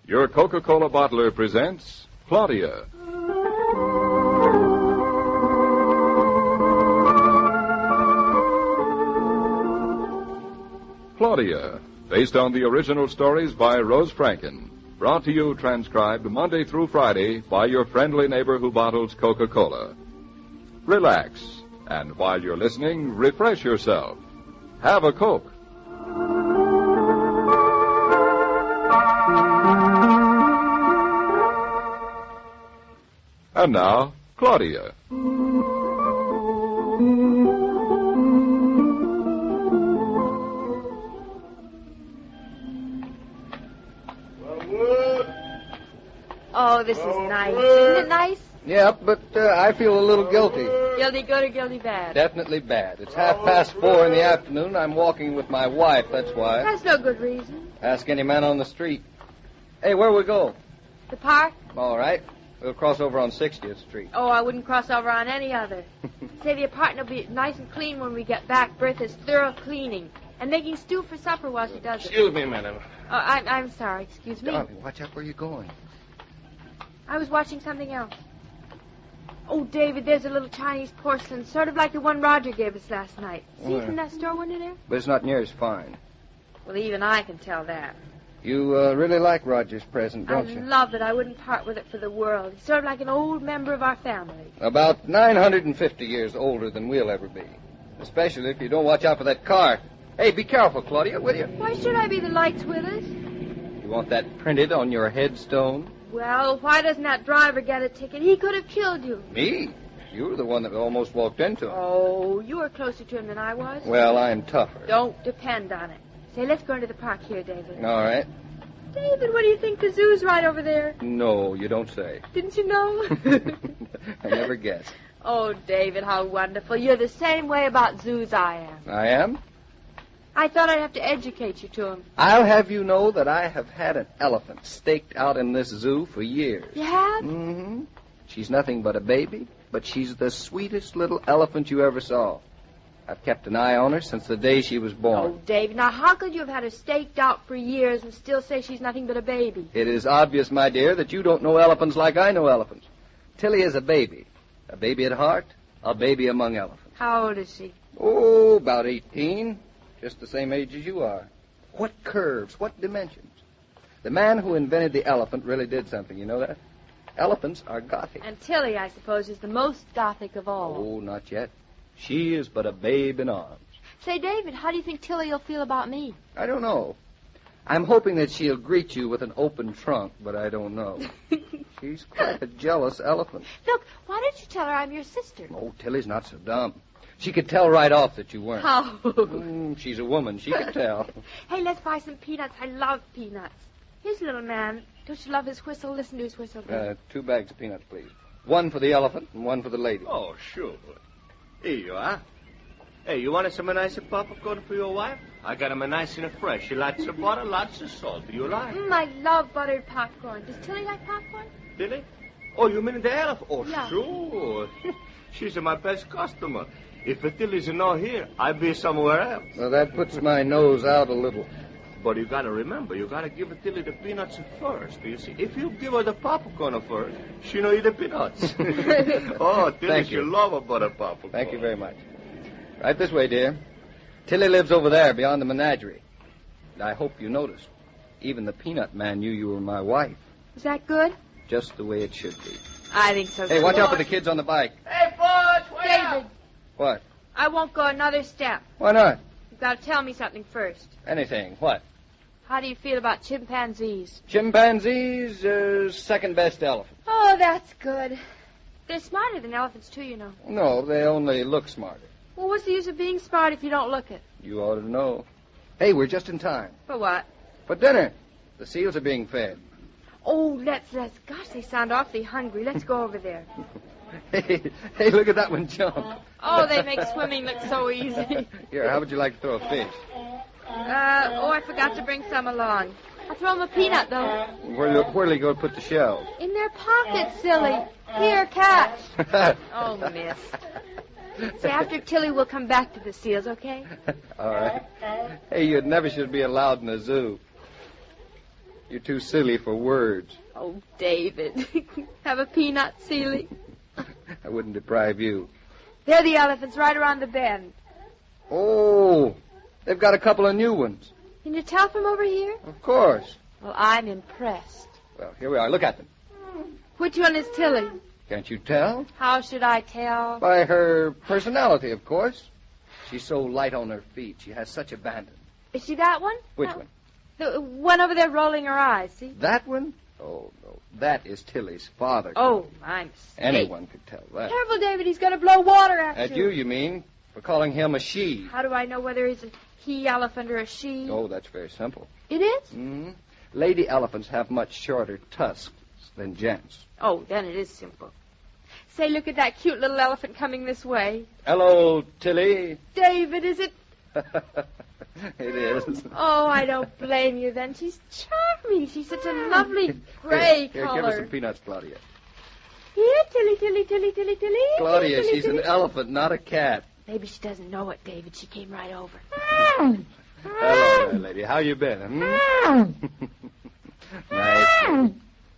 Your Coca-Cola bottler presents Claudia. Claudia, based on the original stories by Rose Franken. Brought to you, transcribed Monday through Friday by your friendly neighbor who bottles Coca-Cola. Relax, and while you're listening, refresh yourself. Have a Coke. And now, Claudia. Oh, this is nice. Isn't it nice? Yep, but I feel a little guilty. Guilty good or guilty bad? Definitely bad. It's 4:30 in the afternoon. I'm walking with my wife, that's why. That's no good reason. Ask any man on the street. Hey, where we go? The park? All right. We'll cross over on 60th Street. Oh, I wouldn't cross over on any other. Say, the apartment will be nice and clean when we get back. Bertha's thorough cleaning. And making stew for supper while she does it. Excuse me, madam. Oh, I'm sorry. Excuse me. Darling, watch out where you're going. I was watching something else. Oh, David, there's a little Chinese porcelain, sort of like the one Roger gave us last night. See it from that store window there? But it's not near as fine. Well, even I can tell that. You really like Roger's present, don't you? I love it. I wouldn't part with it for the world. He's sort of like an old member of our family. About 950 years older than we'll ever be. Especially if you don't watch out for that car. Hey, be careful, Claudia, will you? Why should I be the lights with us? You want that printed on your headstone? Well, why doesn't that driver get a ticket? He could have killed you. Me? You were the one that almost walked into him. Oh, you were closer to him than I was. Well, I'm tougher. Don't depend on it. Say, let's go into the park here, David. All right. David, what do you think? The zoo's right over there. No, you don't say. Didn't you know? I never guessed. Oh, David, how wonderful. You're the same way about zoos I am. I am? I thought I'd have to educate you to him. I'll have you know that I have had an elephant staked out in this zoo for years. You have? Mm-hmm. She's nothing but a baby, but she's the sweetest little elephant you ever saw. I've kept an eye on her since the day she was born. Oh, David, now how could you have had her staked out for years and still say she's nothing but a baby? It is obvious, my dear, that you don't know elephants like I know elephants. Tilly is a baby at heart, a baby among elephants. How old is she? Oh, about 18. Just the same age as you are. What curves, what dimensions. The man who invented the elephant really did something, you know that? Elephants are gothic. And Tilly, I suppose, is the most gothic of all. Oh, not yet. She is but a babe in arms. Say, David, how do you think Tilly will feel about me? I don't know. I'm hoping that she'll greet you with an open trunk, but I don't know. She's quite a jealous elephant. Look, why don't you tell her I'm your sister? Oh, Tilly's not so dumb. She could tell right off that you weren't. How? She's a woman. She could tell. Hey, let's buy some peanuts. I love peanuts. Here's a little man. Don't you love his whistle? Listen to his whistle. 2 bags of peanuts, please. 1 for the elephant and 1 for the lady. Oh, sure. Here you are. Hey, you wanted some nice popcorn for your wife? I got them nice and fresh. Lots of butter, lots of salt. Do you like? I love buttered popcorn. Does Tilly like popcorn? Tilly? Oh, you mean the elephant? Oh, yeah. Sure. She's my best customer. If Tilly's not here, I'd be somewhere else. Well, that puts my nose out a little. But you gotta remember, you gotta give Tilly the peanuts first. You see, if you give her the popcorn first, she know eat the peanuts. Oh, Tilly, she love a butter popcorn. Thank you very much. Right this way, dear. Tilly lives over there beyond the menagerie. I hope you noticed. Even the peanut man knew you were my wife. Is that good? Just the way it should be. I think so. Hey, watch out for the kids on the bike. Hey, Butch, wait David. up. What? I won't go another step. Why not? You've got to tell me something first. Anything. What? How do you feel about chimpanzees? Chimpanzees, second best elephant. Oh, that's good. They're smarter than elephants, too, you know. No, they only look smarter. Well, what's the use of being smart if you don't look it? You ought to know. Hey, we're just in time. For what? For dinner. The seals are being fed. Oh, let's. Gosh, they sound awfully hungry. Let's go over there. Hey, look at that one jump. Oh, they make swimming look so easy. Here, how would you like to throw a fish? I forgot to bring some along. I'll throw them a peanut, though. Where'll he go to put the shell? In their pockets, silly. Here, catch. Oh, miss. Say, after Tilly, we'll come back to the seals, okay? All right. Hey, you never should be allowed in a zoo. You're too silly for words. Oh, David. Have a peanut, Seeley? I wouldn't deprive you. There are the elephants right around the bend. Oh, they've got a couple of new ones. Can you tell from over here? Of course. Well, I'm impressed. Well, here we are. Look at them. Which one is Tilly? Can't you tell? How should I tell? By her personality, of course. She's so light on her feet. She has such abandon. Is she that one? Which one? The one over there rolling her eyes, see? That one? Oh, no. That is Tilly's father. Oh, my mistake. Anyone could tell that. Careful, David. He's going to blow water at you. At you mean? For calling him a she. How do I know whether he's a he-elephant or a she? Oh, that's very simple. It is? Mm-hmm. Lady elephants have much shorter tusks than gents. Oh, then it is simple. Say, look at that cute little elephant coming this way. Hello, Tilly. David, is it? It is. Oh, I don't blame you then. She's charming. She's such a lovely gray Here, color. give her some peanuts, Claudia. Here, Tilly, Tilly, Tilly, Tilly, Tilly. Claudia, Tilly, she's Tilly. an elephant, not a cat. Maybe she doesn't know it, David. She came right over. Hello there, lady. How you been? Nice.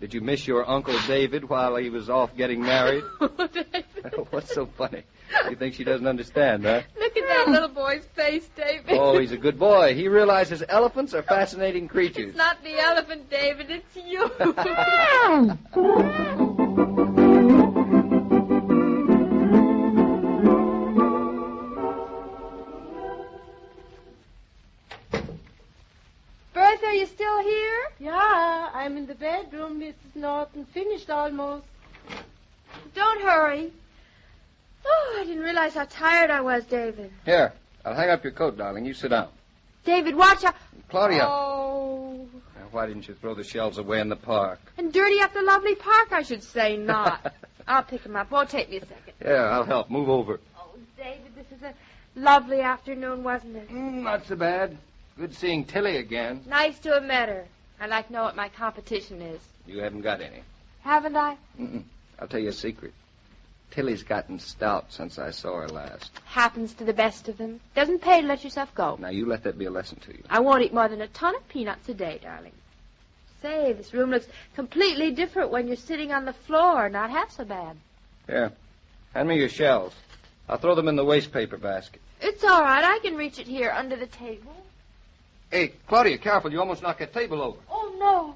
Did you miss your Uncle David while he was off getting married? David. What's so funny? You think she doesn't understand, huh? Look at that little boy's face, David. Oh, he's a good boy. He realizes elephants are fascinating creatures. It's not the elephant, David. It's you. Bertha, are you still here? Yeah, I'm in the bedroom, Mrs. Naughton. Finished almost. Don't hurry. Oh, I didn't realize how tired I was, David. Here, I'll hang up your coat, darling. You sit down. David, watch out. Claudia. Oh. Now, why didn't you throw the shelves away in the park? And dirty up the lovely park, I should say, not. I'll pick him up. Won't take me a second. Yeah, I'll help. Move over. Oh, David, this is a lovely afternoon, wasn't it? Not so bad. Good seeing Tilly again. Nice to have met her. I'd like to know what my competition is. You haven't got any. Haven't I? Mm-mm. I'll tell you a secret. Tilly's gotten stout since I saw her last. Happens to the best of them. Doesn't pay to let yourself go. Now, you let that be a lesson to you. I won't eat more than a ton of peanuts a day, darling. Say, this room looks completely different when you're sitting on the floor. Not half so bad. Here, hand me your shells. I'll throw them in the waste paper basket. It's all right. I can reach it here under the table. Hey, Claudia, careful. You almost knocked that table over. Oh, no.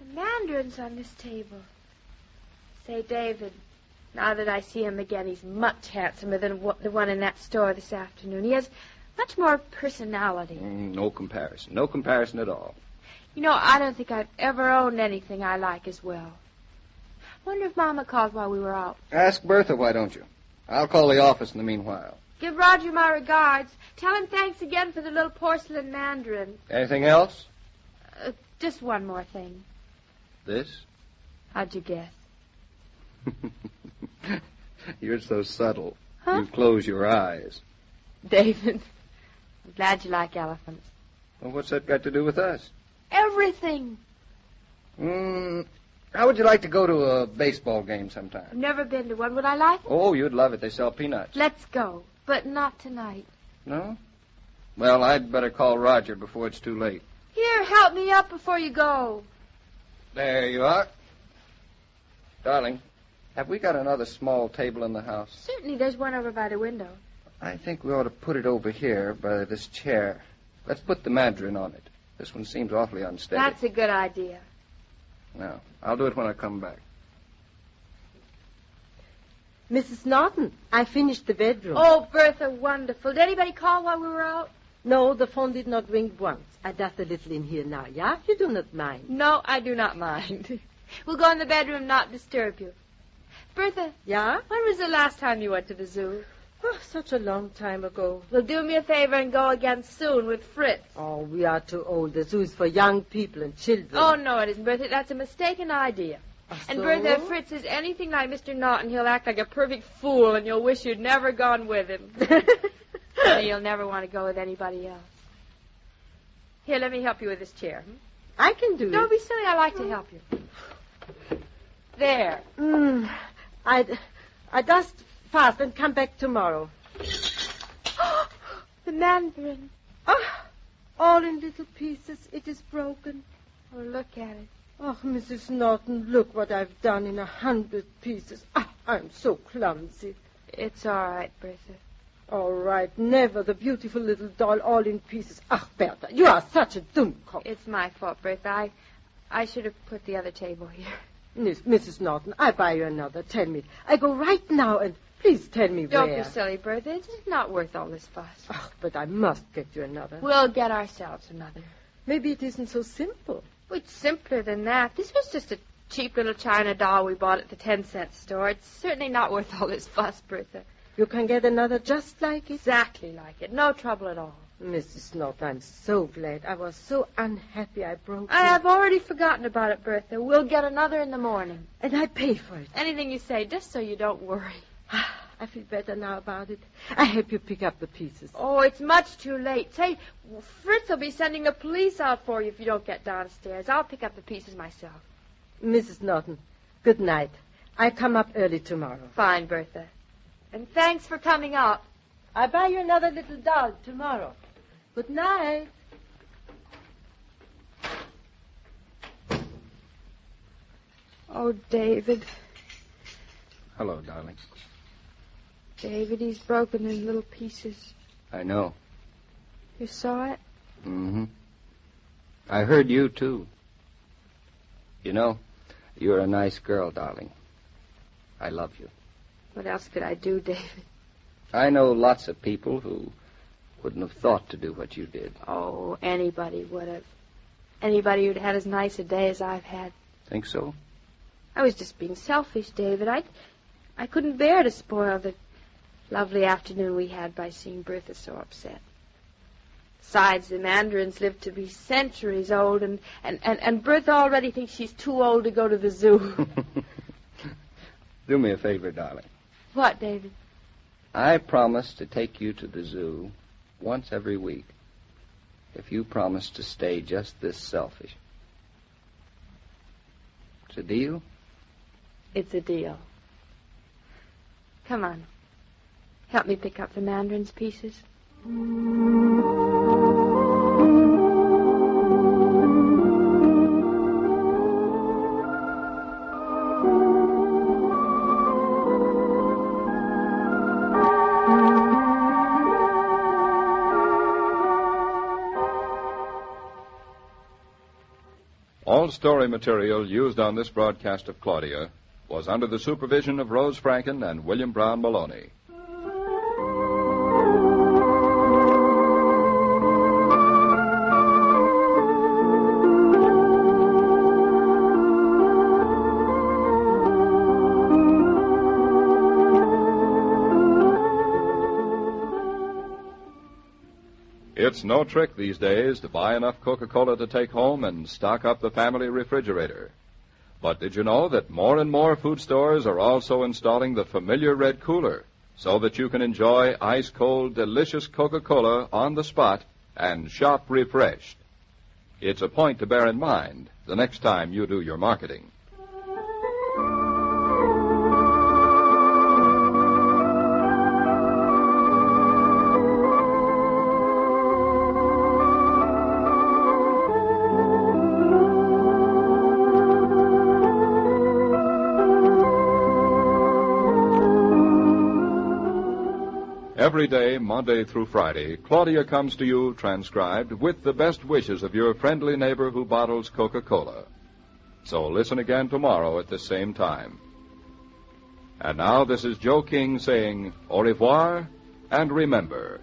The Mandarin's on this table. Say, David, now that I see him again, he's much handsomer than the one in that store this afternoon. He has much more personality. No comparison. No comparison at all. You know, I don't think I've ever owned anything I like as well. Wonder if Mama called while we were out. Ask Bertha, why don't you? I'll call the office in the meanwhile. Give Roger my regards. Tell him thanks again for the little porcelain Mandarin. Anything else? Just one more thing. This? How'd you guess? You're so subtle. Huh? You close your eyes. David, I'm glad you like elephants. Well, what's that got to do with us? Everything. How would you like to go to a baseball game sometime? I've never been to one. Would I like it? Oh, you'd love it. They sell peanuts. Let's go, but not tonight. No? Well, I'd better call Roger before it's too late. Here, help me up before you go. There you are. Darling, have we got another small table in the house? Certainly, there's one over by the window. I think we ought to put it over here by this chair. Let's put the Mandarin on it. This one seems awfully unsteady. That's a good idea. No, I'll do it when I come back. Mrs. Naughton, I finished the bedroom. Oh, Bertha, wonderful. Did anybody call while we were out? No, the phone did not ring once. I dust a little in here now, yeah? You do not mind. No, I do not mind. We'll go in the bedroom, not disturb you. Bertha. Yeah? When was the last time you went to the zoo? Oh, such a long time ago. Well, do me a favor and go again soon with Fritz. Oh, we are too old. The zoo is for young people and children. Oh, no, it isn't, Bertha. That's a mistaken idea. And, so? Bertha, if Fritz is anything like Mr. Naughton, he'll act like a perfect fool, and you'll wish you'd never gone with him. And you'll never want to go with anybody else. Here, let me help you with this chair. I can do it. Don't be silly. I like to help you. There. I dust fast and come back tomorrow. The Mandarin. Oh, all in little pieces. It is broken. Oh, look at it. Oh, Mrs. Naughton, look what I've done in 100 pieces. Ah, I'm so clumsy. It's all right, Bertha. All right, never the beautiful little doll all in pieces. Ah, Bertha, you are such a dumkopf. It's my fault, Bertha. I should have put the other table here. Mrs. Naughton, I buy you another. Tell me. I go right now and please tell me Don't where. be silly, Bertha. It's not worth all this fuss. Oh, but I must get you another. We'll get ourselves another. Maybe it isn't so simple. Well, it's simpler than that. This was just a cheap little China doll we bought at the 10-cent store. It's certainly not worth all this fuss, Bertha. You can get another just like it? Exactly like it. No trouble at all. Mrs. Naughton, I'm so glad. I was so unhappy I broke I have already forgotten about it, Bertha. We'll get another in the morning. And I pay for it. Anything you say, just so you don't worry. I feel better now about it. I help you pick up the pieces. Oh, it's much too late. Say, Fritz will be sending the police out for you if you don't get downstairs. I'll pick up the pieces myself. Mrs. Naughton, good night. I come up early tomorrow. Fine, Bertha. And thanks for coming out. I'll buy you another little doll tomorrow. Good night. Oh, David. Hello, darling. David, he's broken in little pieces. I know. You saw it? Mm-hmm. I heard you, too. You know, you're a nice girl, darling. I love you. What else could I do, David? I know lots of people who wouldn't have thought to do what you did. Oh, anybody would have. Anybody who'd had as nice a day as I've had. Think so? I was just being selfish, David. I couldn't bear to spoil the lovely afternoon we had by seeing Bertha so upset. Besides, the Mandarins live to be centuries old, and Bertha already thinks she's too old to go to the zoo. Do me a favor, darling. What, David? I promise to take you to the zoo once every week if you promise to stay just this selfish. It's a deal? It's a deal. Come on. Help me pick up the Mandarin's pieces. All story material used on this broadcast of Claudia was under the supervision of Rose Franken and William Brown Meloney. It's no trick these days to buy enough Coca-Cola to take home and stock up the family refrigerator. But did you know that more and more food stores are also installing the familiar red cooler so that you can enjoy ice-cold, delicious Coca-Cola on the spot and shop refreshed? It's a point to bear in mind the next time you do your marketing. Every day, Monday through Friday, Claudia comes to you transcribed with the best wishes of your friendly neighbor who bottles Coca-Cola. So listen again tomorrow at the same time. And now this is Joe King saying au revoir, and remember,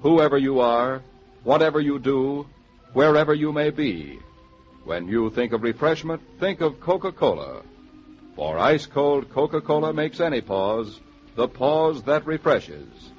whoever you are, whatever you do, wherever you may be, when you think of refreshment, think of Coca-Cola. For ice-cold Coca-Cola makes any pause the pause that refreshes.